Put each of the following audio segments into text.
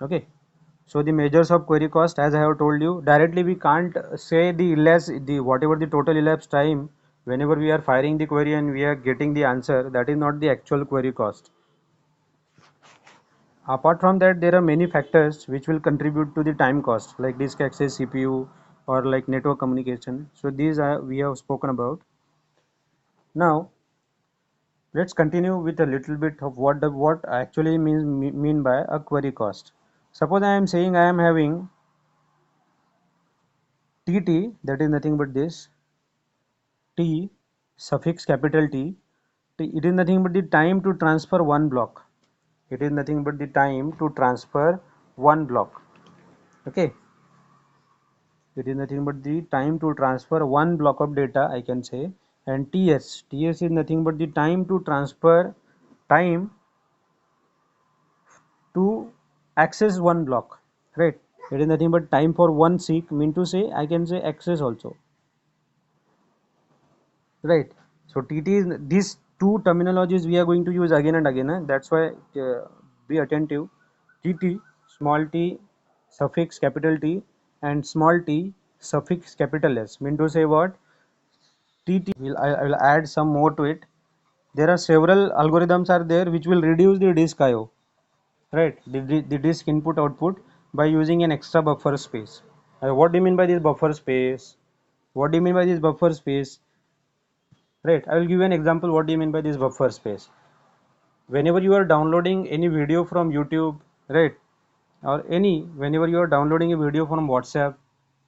Okay. So the measures of query cost, as I have told you, directly we can't say the elapsed, the whatever the total elapsed time whenever we are firing the query and we are getting the answer, that is not the actual query cost. Apart from that, there are many factors which will contribute to the time cost, like disk access, CPU, or like network communication. So these are we have spoken about. Now let's continue with a little bit of what actually mean by a query cost. Suppose I am saying I am having TT, that is nothing but this T suffix capital T. It is nothing but the time to transfer one block. It is nothing but the time to transfer one block. Okay. It is nothing but the time to transfer one block of data, I can say. And TS is nothing but the time to transfer time to access one block, right? It is nothing but time for one seek, mean to say I can say access also, right? So TT is these two terminologies we are going to use again and again, that's why be attentive. TT, small t suffix capital T, and small t suffix capital S, mean to say what? TT I will add some more to it. There are several algorithms are there which will reduce the disk IO, right? The disk input output by using an extra buffer space. What do you mean by this buffer space? What do you mean by this buffer space? Right, I will give you an example. What do you mean by this buffer space? Whenever you are downloading any video from YouTube, right, or any whenever you are downloading a video from WhatsApp,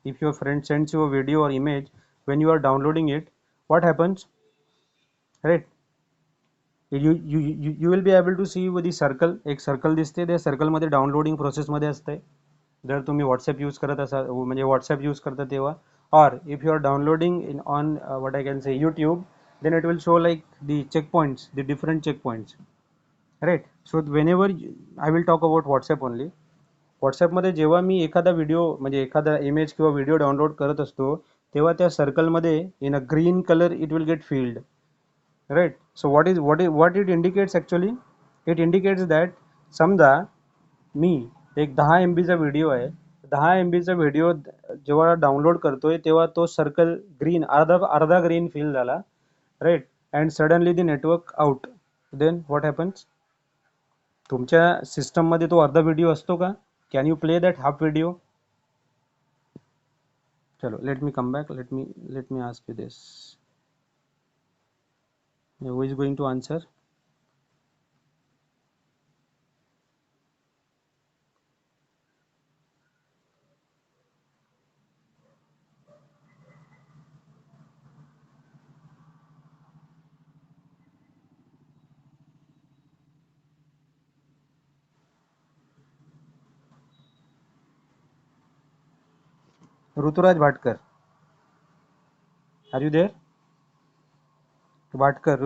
if your friend sends you a video or image, when you are downloading it, what happens, right? You will be able to see with the circle, एक circle दिसते, त्या circle मध्ये downloading process मध्ये असते. जर तुम्ही WhatsApp use करत असाल, म्हणजे व्हॉट्सअप यूज करता तेव्हा, or if you are downloading in on what I can say YouTube, then it will show like the checkpoints, the different checkpoints, right? So whenever I will talk about WhatsApp only. व्हॉट्सॲपमध्ये जेव्हा मी एखादा video म्हणजे एखादा image किंवा video download करत असतो, तेव्हा त्या सर्कलमध्ये in a green colour it will get filled, right? So what it indicates actually? It indicates that समजा मी एक 10 MB चा व्हिडिओ आहे, 10 MB चा व्हिडिओ जेव्हा डाउनलोड करतोय तेव्हा तो सर्कल ग्रीन अर्धा अर्धा ग्रीन फिल झाला, right? And suddenly the network out. Then what happens? तुमच्या सिस्टम मध्ये तो अर्धा व्हिडिओ असतो का? Can you play that half video? चलो let me come back, let me ask you this. Who is going to answer? Rituraj Bhatkar, are you there? Bhatkar,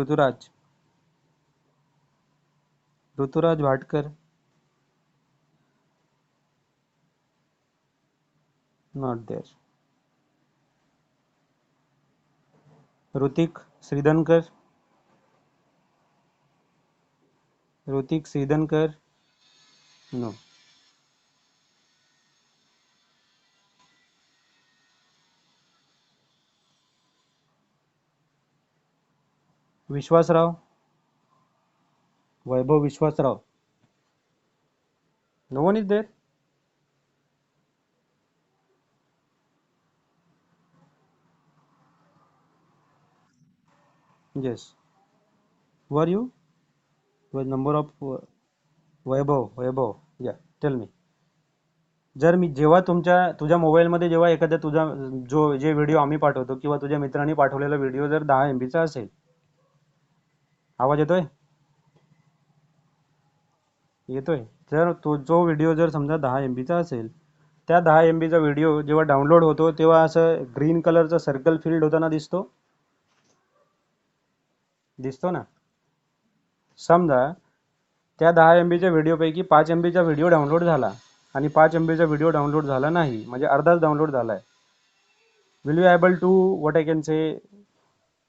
Rituraj Bhatkar, not there. Hrithik Shridhankar, no. Vishwasrao, Vaibhav Vishwasrao, no one is there. Yes, who are you? What number of वैभव, या tell me. जर मी जेव्हा तुझ्या मोबाईलमध्ये जेव्हा एखाद्या तुझा जे video आम्ही पाठवतो किंवा तुझ्या मित्रांनी पाठवलेला व्हिडिओ जर 10 MB चा असेल, आवाज येतोय? येतोय. जर जो व्हिडिओ जर समजा 10 MB चा असेल, त्या 10 MB चा व्हिडिओ जेव्हा डाउनलोड होतो तेव्हा असं ग्रीन कलरचा सर्कल फिल्ड होताना दिसतो ना. समजा त्या 10 MB च्या व्हिडिओपैकी 5 MB चा व्हिडिओ डाउनलोड झाला आणि 5 MB चा व्हिडिओ डाउनलोड झाला नाही, म्हणजे अर्धाच डाउनलोड झालाय. Will you able to what I can say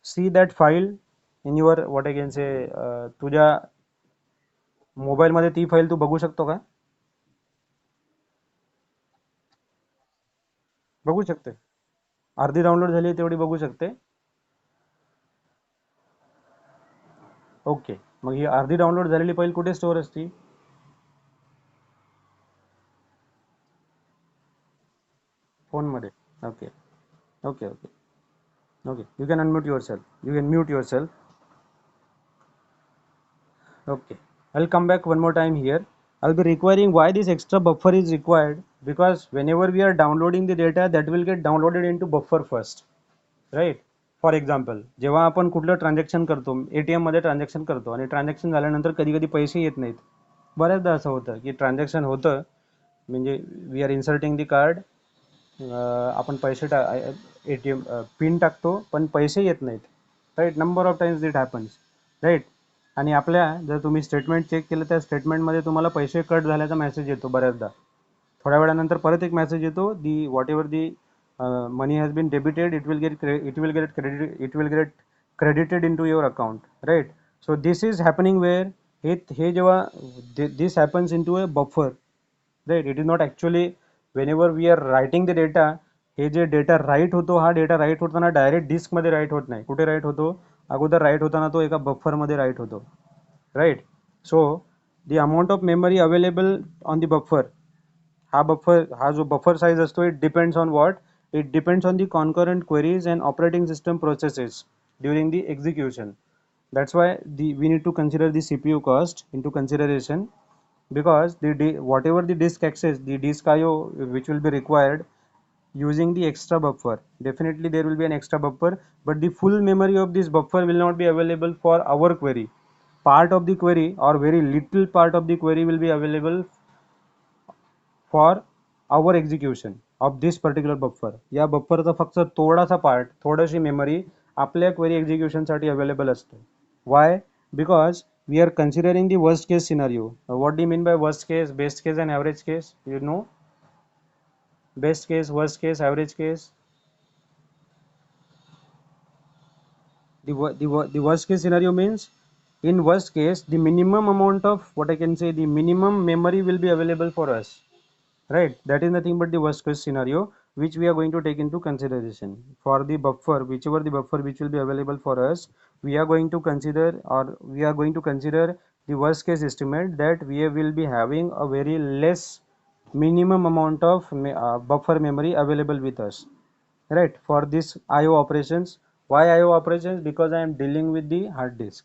see that file in your what I can say, तुझ्या मोबाईलमध्ये ती फाईल तू बघू शकतो का? बघू शकते, अर्धी डाउनलोड झाली आहे तेवढी बघू शकते. ओके, मग ही अर्धी डाउनलोड झालेली फाईल कुठे स्टोअर असते? फोनमध्ये. Okay okay okay okay, you can unmute your self, you can mute your self. Okay, I'll come back one more time here. I'll be requiring why this extra buffer is required, because whenever we are downloading the data, that will get downloaded into buffer first, right? For example, जेव्हा आपण कुठलं transaction करतो, ATM मध्ये transaction करतो आणि transaction झाल्यानंतर कधी कधी पैसे येत नाहीत. बऱ्याचदा असं होतं की ट्रान्झॅक्शन होतं, म्हणजे we are inserting the card, आपण पैसे ATM पिन टाकतो पण पैसे येत नाहीत, right? Number of times it happens, right? आणि आपल्या जर तुम्ही स्टेटमेंट चेक केलं, त्या स्टेटमेंटमध्ये तुम्हाला पैसे कट झाल्याचा मेसेज येतो बऱ्याचदा. थोड्या वेळानंतर परत एक मेसेज येतो, the whatever the money has been debited, it will get credited into your account, right? So this is happening where, हे जेव्हा this happens into a buffer, right? It is not actually when we are writing the data. हे जे data write होतो, हा data write होताना direct डिस्कमध्ये write होत नाही. कुठे राईट होतो? अगोदर राईट होताना तो एका बफरमध्ये राईट होतो, right? So the amount of memory available on the buffer, हा जो बफर साइज असतो, it depends on what? It depends on the concurrent queries and operating system processes during the execution. That's why we need to consider the CPU cost into consideration, because whatever the disk access, the disk IO which will be required using the extra buffer, definitely there will be an extra buffer, but the full memory of this buffer will not be available for our query. Part of the query, or very little part of the query, will be available for our execution of this particular buffer. या बफरचा फक्त थोडासा part, थोडीशी memory आपल्या query एक्झिक्युशनसाठी available असते. Why? Because we are considering the worst case scenario. What do you mean by worst case, best case and average case? You know, best case, worst case, average case. The worst case scenario means, in worst case, the minimum amount of, what I can say, the minimum memory will be available for us, right? That is nothing but the worst case scenario, which we are going to take into consideration. For the buffer, whichever the buffer which will be available for us, we are going to consider, or we are going to consider the worst case estimate, that we will be having a very less minimum amount of buffer memory available with us, right? For this IO operations. Why IO operations? Because I am dealing with the hard disk.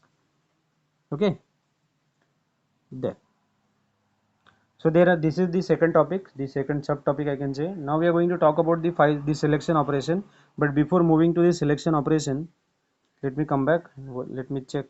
Okay, there. So this is the second topic, the second subtopic I can say. Now we are going to talk about the selection operation. But before moving to the selection operation, let me come back. Let me check